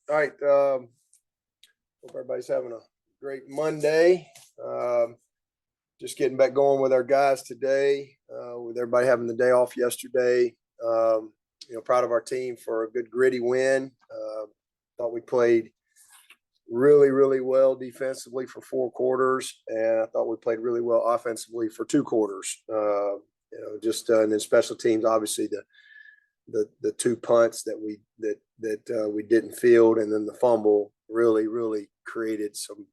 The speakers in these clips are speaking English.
All right. Hope everybody's having a great Monday. Just getting back going with our guys today. With everybody having the day off yesterday. Proud of our team for a good gritty win. Thought we played really, really well defensively for 4 quarters, and I thought we played really well offensively for 2 quarters. And then special teams, obviously the 2 punts that we didn't field, and then the fumble really created some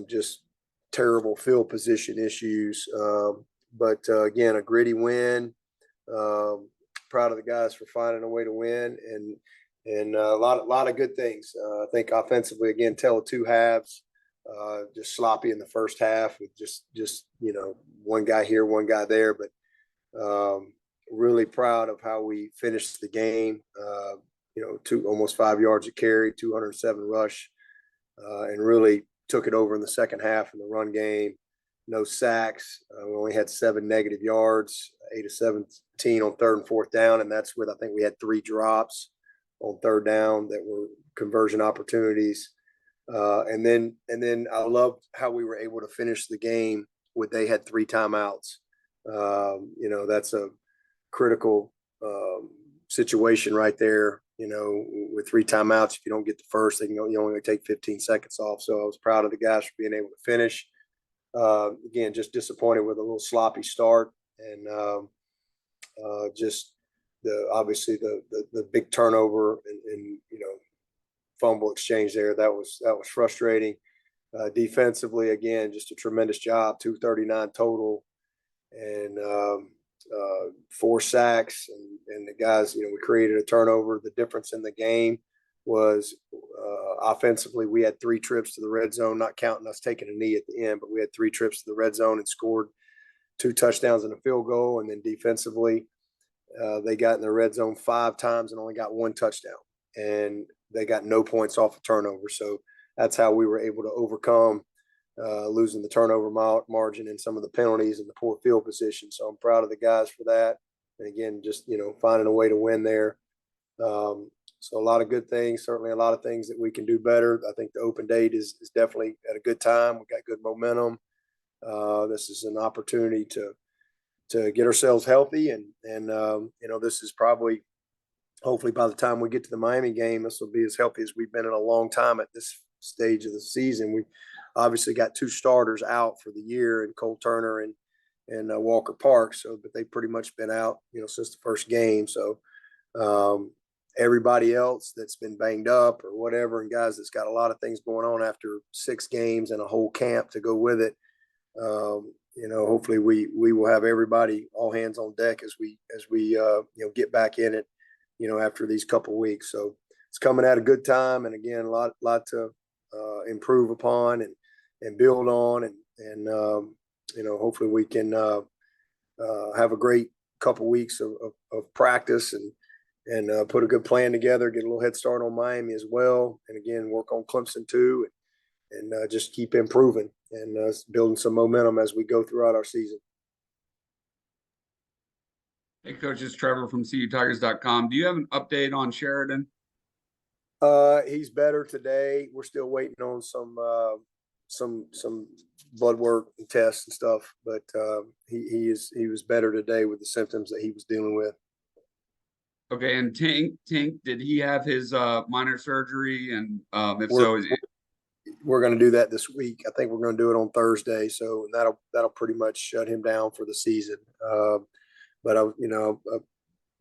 just terrible field position issues. But again, a gritty win. Proud of the guys for finding a way to win, and a lot of good things. I think offensively, again, tell of 2 halves. Just sloppy in the first half with just one guy here, one guy there, but really proud of how we finished the game. Almost 5 yards a carry, 207 rush, and really took it over in the second half in the run game. No sacks. We only had 7 negative yards, 8 of 17 on 3rd and 4th down, and that's with, I think we had 3 drops on 3rd down that were conversion opportunities. And then I loved how we were able to finish the game with they had 3 timeouts. That's a critical situation right there. With 3 timeouts, if you don't get the first, you only take 15 seconds off. So I was proud of the guys for being able to finish. Again, just disappointed with a little sloppy start, and just obviously the big turnover and fumble exchange there. That was frustrating. Defensively, again, just a tremendous job. 239 total, and 4 sacks, and the guys, we created a turnover. The difference in the game was offensively, we had 3 trips to the red zone, not counting us taking a knee at the end, but we had 3 trips to the red zone and scored 2 touchdowns and a field goal. And then defensively, they got in the red zone 5 times and only got 1 touchdown, and they got no points off of turnover. So that's how we were able to overcome losing the turnover margin and some of the penalties and the poor field position. So I'm proud of the guys for that. And again, just, finding a way to win there. So a lot of good things, certainly a lot of things that we can do better. I think the open date is definitely at a good time. We got good momentum. This is an opportunity to get ourselves healthy. And this is probably, hopefully by the time we get to the Miami game, this will be as healthy as we've been in a long time at this stage of the season. We obviously got 2 starters out for the year, and Cole Turner and Walker Park. But they've pretty much been out, since the first game. So everybody else that's been banged up or whatever, and guys that's got a lot of things going on after 6 games and a whole camp to go with it. Hopefully we will have everybody all hands on deck as we get back in it, after these couple weeks. So it's coming at a good time, and again, a lot to improve upon and build on, and hopefully we can have a great couple weeks of practice and put a good plan together, get a little head start on Miami as well, and again work on Clemson too, and just keep improving and building some momentum as we go throughout our season. Hey, Coach, it's Trevor from CUTigers.com. Do you have an update on Sheridan? He's better today. We're still waiting on some blood work and tests and stuff, but he was better today with the symptoms that he was dealing with. Okay, and Tank, did he have his minor surgery? And if so, we're going to do that this week. I think we're going to do it on Thursday, so that'll pretty much shut him down for the season. But I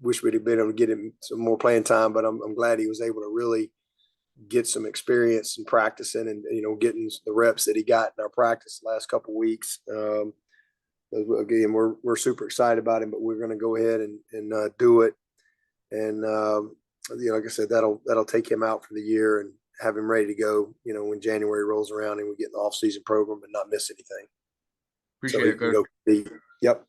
wish we'd have been able to get him some more playing time, but I'm glad he was able to really get some experience and practicing and, getting the reps that he got in our practice the last couple of weeks. Again, we're super excited about him, but we're going to go ahead and do it. And, like I said, that'll take him out for the year and have him ready to go, when January rolls around and we get in the off-season program and not miss anything. Appreciate it, Coach. Yep.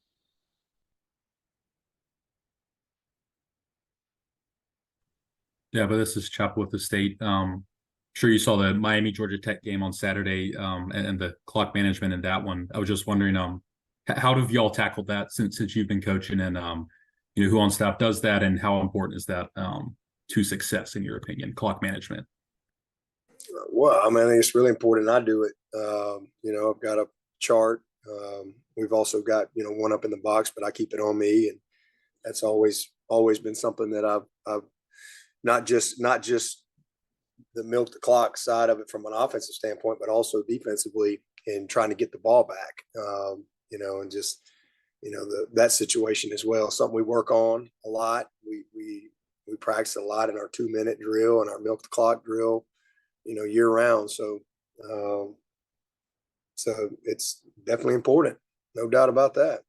Yeah, but this is Chop with the State. Sure you saw the Miami Georgia Tech game on Saturday, and the clock management in that one. I was just wondering, how have y'all tackled that since you've been coaching, and who on staff does that, and how important is that to success in your opinion, clock management? Well, I mean, I think it's really important. I do it. I've got a chart. We've also got, one up in the box, but I keep it on me. And that's always been something that I've not just the milk the clock side of it from an offensive standpoint, but also defensively in trying to get the ball back. And just, that situation as well. Something we work on a lot. We practice a lot in our 2-minute drill and our milk the clock drill, year round. So it's definitely important. No doubt about that.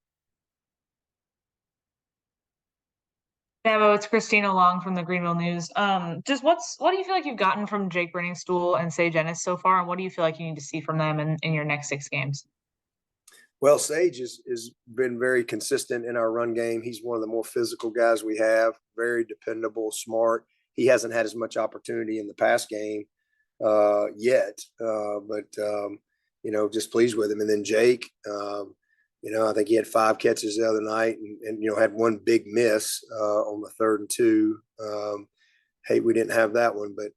Dabo, it's Christina Long from the Greenville News. What do you feel like you've gotten from Jake Brenningstool and Sage Ennis so far, and what do you feel like you need to see from them in your next 6 games? Well, Sage has been very consistent in our run game. He's one of the more physical guys we have, very dependable, smart. He hasn't had as much opportunity in the pass game yet, but just pleased with him. And then Jake, I think he had 5 catches the other night and had one big miss on the 3rd and 2. Hate we didn't have that one, but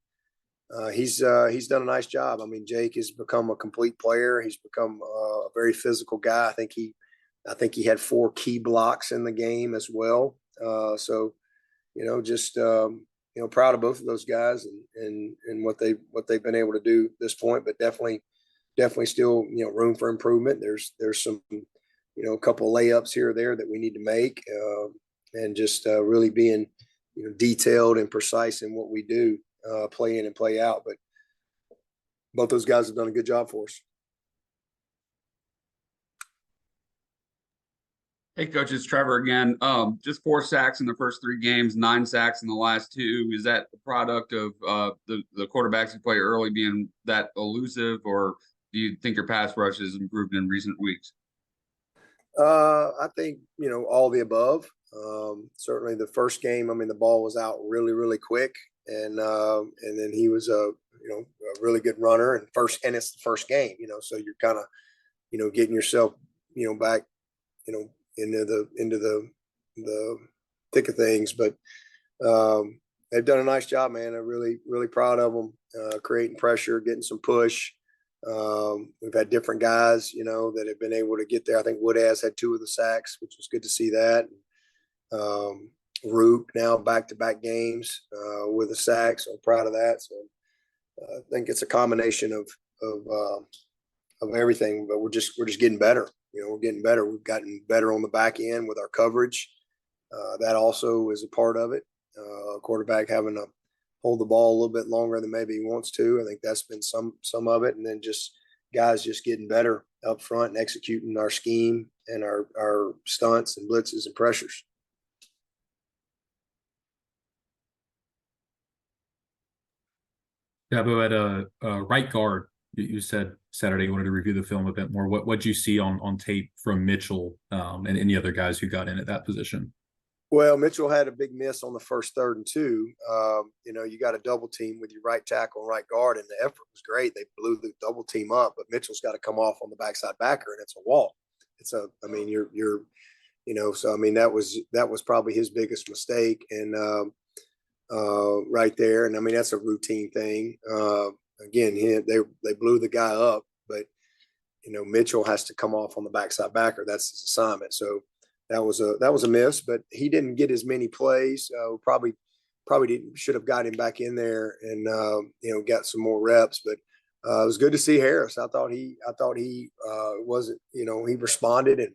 he's done a nice job. I mean, Jake has become a complete player. He's become a very physical guy. I think he had 4 key blocks in the game as well. Proud of both of those guys and what they've been able to do at this point, but definitely still, room for improvement. There's some, a couple of layups here or there that we need to make, and just really being, detailed and precise in what we do, play in and play out. But both those guys have done a good job for us. Hey, Coach, it's Trevor again. Just 4 sacks in the first 3 games, 9 sacks in the last 2. Is that the product of the quarterbacks who play early being that elusive, or do you think your pass rush has improved in recent weeks? I think, all the above. Certainly the first game, I mean, the ball was out really, really quick. And then he was a really good runner and it's the first game, so you're kind of, getting yourself, back, into the thick of things. But they've done a nice job, man. I'm really, really proud of them, creating pressure, getting some push. We've had different guys, that have been able to get there. I think Woodaz had 2 of the sacks, which was good to see that. Root now back-to-back games with a sack, so I'm proud of that. So I think it's a combination of everything, but we're just getting better. We're getting better. We've gotten better on the back end with our coverage. That also is a part of it. Quarterback having to hold the ball a little bit longer than maybe he wants to. I think that's been some of it. And then just guys just getting better up front and executing our scheme and our stunts and blitzes and pressures. Dabo, at a right guard, you said Saturday you wanted to review the film a bit more. What'd you see on tape from Mitchell and any other guys who got in at that position? Well, Mitchell had a big miss on the first 3rd and 2. You got a double team with your right tackle and right guard, and the effort was great. They blew the double team up, but Mitchell's got to come off on the backside backer, and it's a wall. So I mean, that was probably his biggest mistake, and right there. And I mean, that's a routine thing. Again, they blew the guy up, but Mitchell has to come off on the backside backer. That's his assignment. So that was a miss, but he didn't get as many plays. Probably should have got him back in there and got some more reps. But it was good to see Harris. I thought he wasn't, he responded and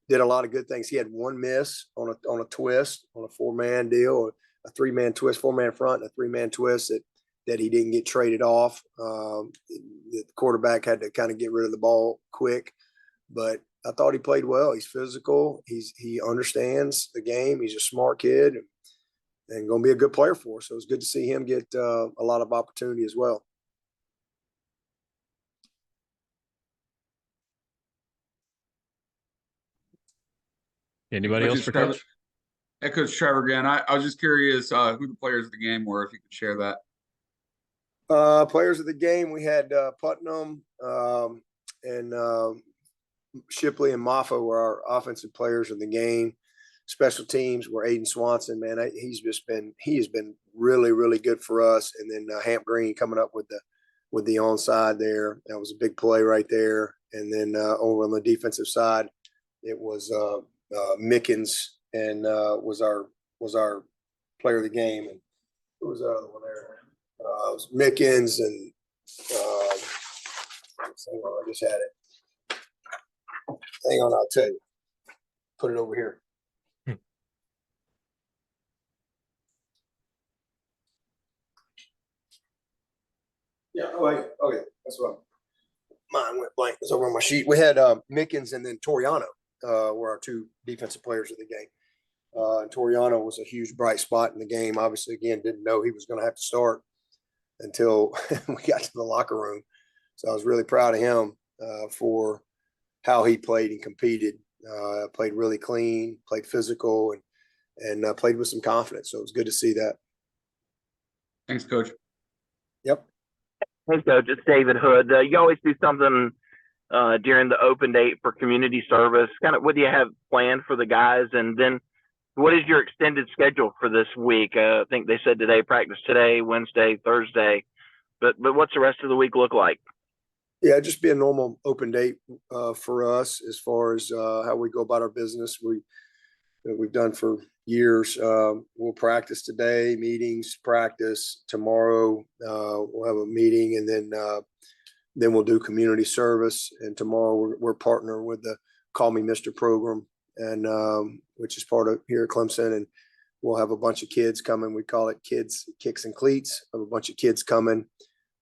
did a lot of good things. He had 1 miss on a twist on a 4-man deal, a 3-man twist, 4-man front, and a 3-man twist that he didn't get traded off. The quarterback had to kind of get rid of the ball quick, but I thought he played well. He's physical. He understands the game. He's a smart kid and going to be a good player for us. So it's good to see him get a lot of opportunity as well. Anybody else for Coach? Hey, Coach Trevor again. I was just curious who the players of the game were, if you could share that. Players of the game, we had Putnam and Shipley and Maffa were our offensive players of the game. special teams were Aiden Swanson. Man, he has been really, really good for us. And then Hamp Green coming up with the onside there. That was a big play right there. And then over on the defensive side, it was Mickens and was our player of the game. And who was the other one there? It was Mickens and I just had it. Hang on, I'll tell you. Put it over here. Yeah. Oh, wait. Okay. That's what mine went blank. It's over on my sheet. We had Mickens and then Toriano were our two defensive players of the game. And Toriano was a huge bright spot in the game. Obviously, again, didn't know he was going to have to start until we got to the locker room. So I was really proud of him for how he played and competed. Played really clean, played physical, and played with some confidence. So it was good to see that. Thanks, Coach. Yep. Hey, Coach, it's David Hood. You always do something during the open date for community service. Kind of what do you have planned for the guys? And then what is your extended schedule for this week? I think they said today, practice today, Wednesday, Thursday. But what's the rest of the week look like? Yeah, just be a normal open date for us as far as how we go about our business. We've done for years. We'll practice today, meetings, practice tomorrow. We'll have a meeting, and then we'll do community service. And tomorrow we're partnering with the Call Me Mr. program, and which is part of here at Clemson. And we'll have a bunch of kids coming. We call it Kids Kicks and Cleats. Have a bunch of kids coming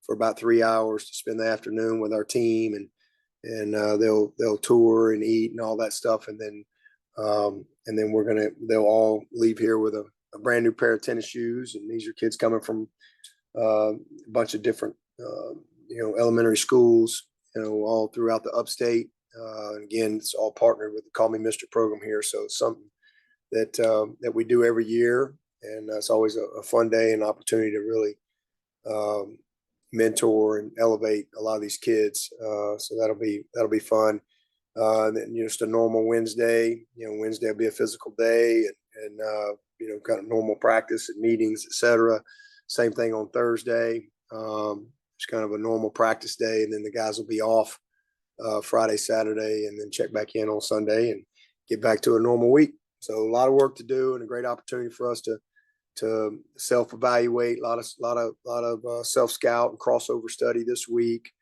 for about 3 hours to spend the afternoon with our team, and they'll tour and eat and all that stuff, and then they'll all leave here with a brand new pair of tennis shoes. And these are kids coming from a bunch of different elementary schools, all throughout the upstate. And again, it's all partnered with the Call Me Mr. program here, so it's something that we do every year, and it's always a fun day and opportunity to really mentor and elevate a lot of these kids. So that'll be fun. And then just a normal Wednesday. Wednesday will be a physical day, and kind of normal practice and meetings, etc. Same thing on Thursday. It's kind of a normal practice day, and then the guys will be off Friday, Saturday, and then check back in on Sunday and get back to a normal week. So a lot of work to do, and a great opportunity for us to self-evaluate, a lot of self-scout and crossover study this week.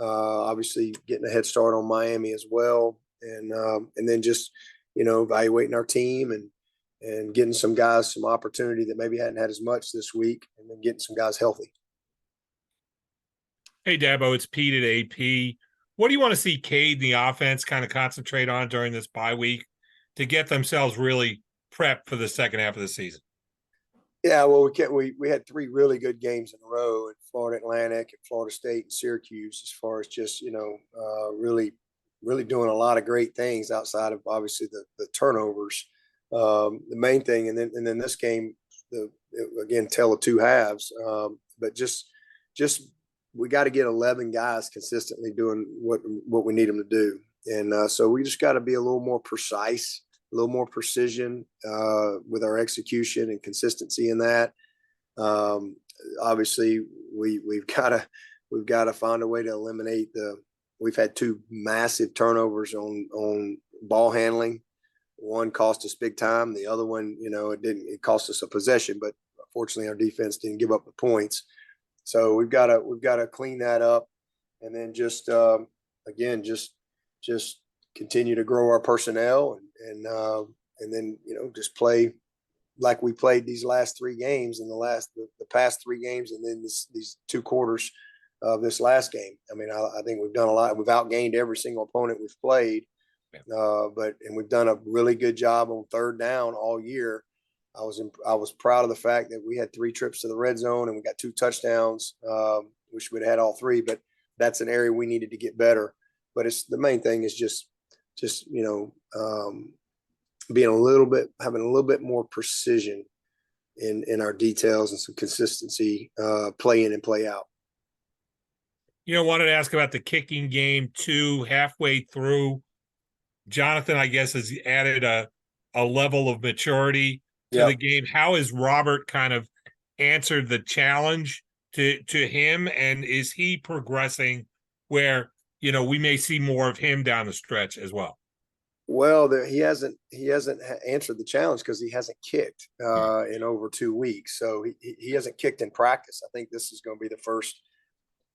Obviously getting a head start on Miami as well. And then just, evaluating our team and getting some guys some opportunity that maybe hadn't had as much this week, and then getting some guys healthy. Hey, Dabo, it's Pete at AP. What do you want to see Cade and the offense kind of concentrate on during this bye week to get themselves really prepped for the second half of the season? Yeah, well, we had 3 really good games in a row at Florida Atlantic, at Florida State, and Syracuse, as far as just really doing a lot of great things outside of obviously the turnovers. The main thing, and then this game, again, tell of 2 halves. But just we got to get 11 guys consistently doing what we need them to do, and so we just got to be a little more precise, a little more precision with our execution and consistency in that. Obviously, we've got to find a way to eliminate we've had 2 massive turnovers on ball handling. One cost us big time. The other one, it cost us a possession, but fortunately our defense didn't give up the points. So we've got to clean that up, and then just continue to grow our personnel, and then just play like we played these last 3 games in the past 3 games, and then these 2 quarters of this last game. I mean, I think we've done a lot. We've outgained every single opponent we've played, and we've done a really good job on 3rd down all year. I was proud of the fact that we had 3 trips to the red zone and we got 2 touchdowns. Wish we'd had all 3, but that's an area we needed to get better. But the main thing is just having a little bit more precision in our details and some consistency, play in and play out. Wanted to ask about the kicking game too. Halfway through, Jonathan, I guess, has added a a level of maturity to Yep. the game. How has Robert kind of answered the challenge to him, and is he progressing where, you know, we may see more of him down the stretch as well? Well, he hasn't answered the challenge because he hasn't kicked in over 2 weeks. So he hasn't kicked in practice. I think this is going to be the first.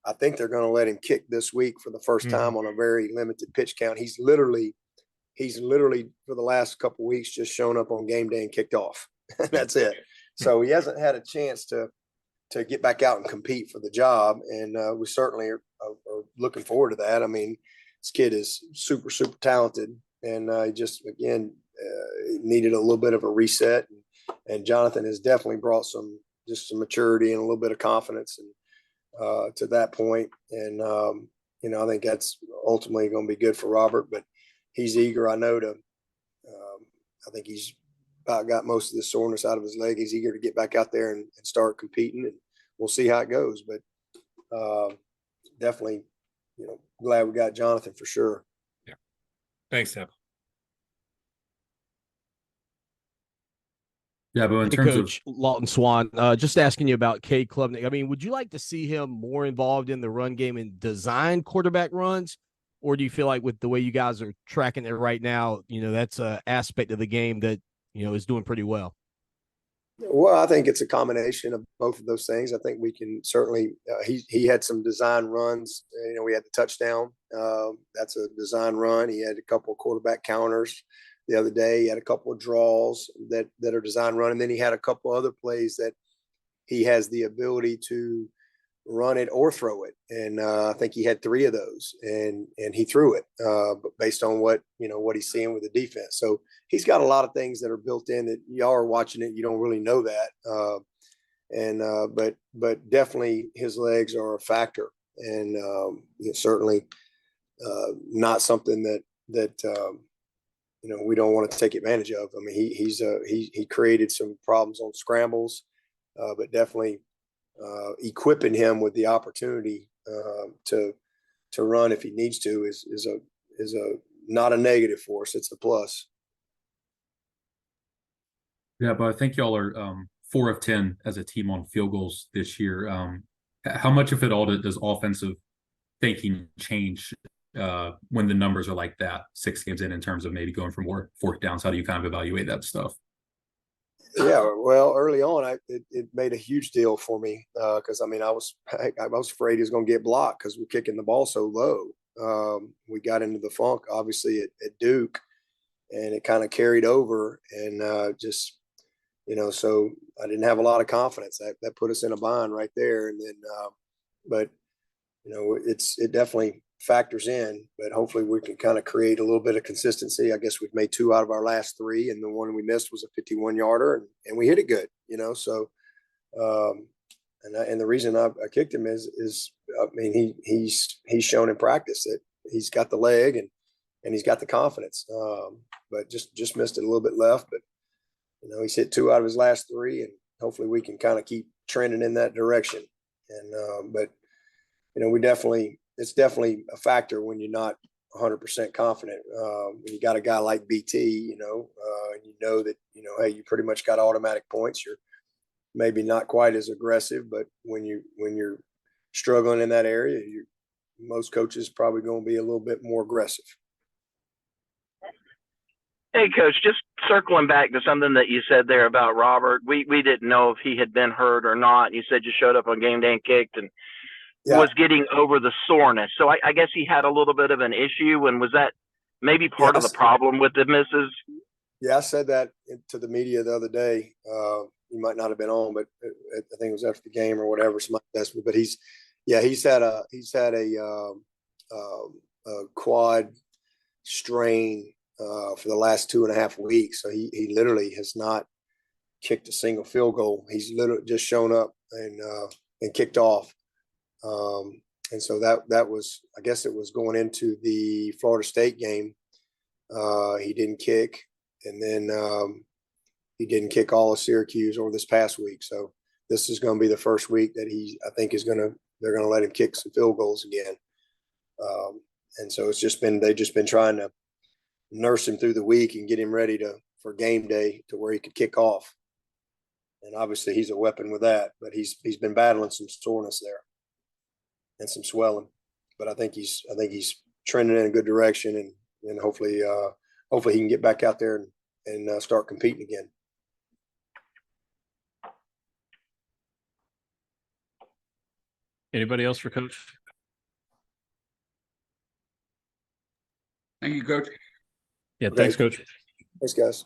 I think they're going to let him kick this week for the first time on a very limited pitch count. He's literally for the last couple of weeks just shown up on game day and kicked off. That's it. So he hasn't had a chance to get back out and compete for the job, and we certainly are looking forward to that. I mean, this kid is super, super talented, and just again needed a little bit of a reset. And Jonathan has definitely brought some maturity and a little bit of confidence and to that point. And you know, I think that's ultimately going to be good for Robert. But he's eager, I know, to. I think he's about got most of the soreness out of his leg. He's eager to get back out there and start competing, and we'll see how it goes. But definitely, you know, glad we got Jonathan for sure. Yeah. Thanks, Dabo. Yeah, but in Hey, terms Coach Lawton Swan, just asking you about Cade Klubnik. I mean, would you like to see him more involved in the run game and design quarterback runs? Or do you feel like with the way you guys are tracking it right now, you know, that's an aspect of the game that, you know, is doing pretty well? Well, I think it's a combination of both of those things. I think we can certainly. He had some design runs. You know, we had the touchdown. That's a design run. He had a couple of quarterback counters the other day. He had a couple of draws that are design run, and then he had a couple other plays that he has the ability to run it or throw it. And I think he had 3 of those, and he threw it, but based on what he's seeing with the defense. So he's got a lot of things that are built in that y'all are watching it. You don't really know that. But definitely his legs are a factor, and certainly not something that we don't want to take advantage of. I mean, he created some problems on scrambles, but definitely equipping him with the opportunity to run if he needs to is a not a negative for us. It's a plus. Yeah, but I think y'all are 4 of 10 as a team on field goals this year. How much of it all does offensive thinking change when the numbers are like that 6 games in terms of maybe going for more 4th downs? How do you kind of evaluate that stuff? Yeah, well, early on, it made a huge deal for me because I mean I was afraid he was going to get blocked because we're kicking the ball so low. We got into the funk obviously at Duke, and it kind of carried over, and just so I didn't have a lot of confidence. That put us in a bind right there, and then but it definitely factors in, but hopefully we can kind of create a little bit of consistency. I guess we've made 2 out of our last 3, and the one we missed was a 51-yarder, and we hit it good, so and the reason I kicked him is I mean he's shown in practice that he's got the leg and he's got the confidence, but just missed it a little bit left. But he's hit 2 out of his last 3, and hopefully we can kind of keep trending in that direction. And but it's definitely a factor when you're not 100% confident. When you got a guy like BT, and that hey, you pretty much got automatic points. You're maybe not quite as aggressive, but when you're struggling in that area, most coaches probably going to be a little bit more aggressive. Hey, Coach, just circling back to something that you said there about Robert. We didn't know if he had been hurt or not. You said you showed up on game day and kicked and was getting over the soreness. So I guess he had a little bit of an issue. And was that maybe part of the problem with the misses? Yeah, I said that to the media the other day. You might not have been on, but I think it was after the game or whatever. Somebody asked me, but he's had a quad strain for the last 2.5 weeks. So he literally has not kicked a single field goal. He's literally just shown up and kicked off. And so that was, I guess it was going into the Florida State game. He didn't kick, and then he didn't kick all of Syracuse or this past week. So this is going to be the first week that they're going to let him kick some field goals again. And so they've just been trying to nurse him through the week and get him ready to for game day to where he could kick off. And obviously he's a weapon with that, but he's been battling some soreness there and some swelling. But I think he's trending in a good direction, and hopefully he can get back out there and start competing again. Anybody else for Coach? Thank you, Coach. Yeah, Okay. thanks, Coach. Thanks, guys.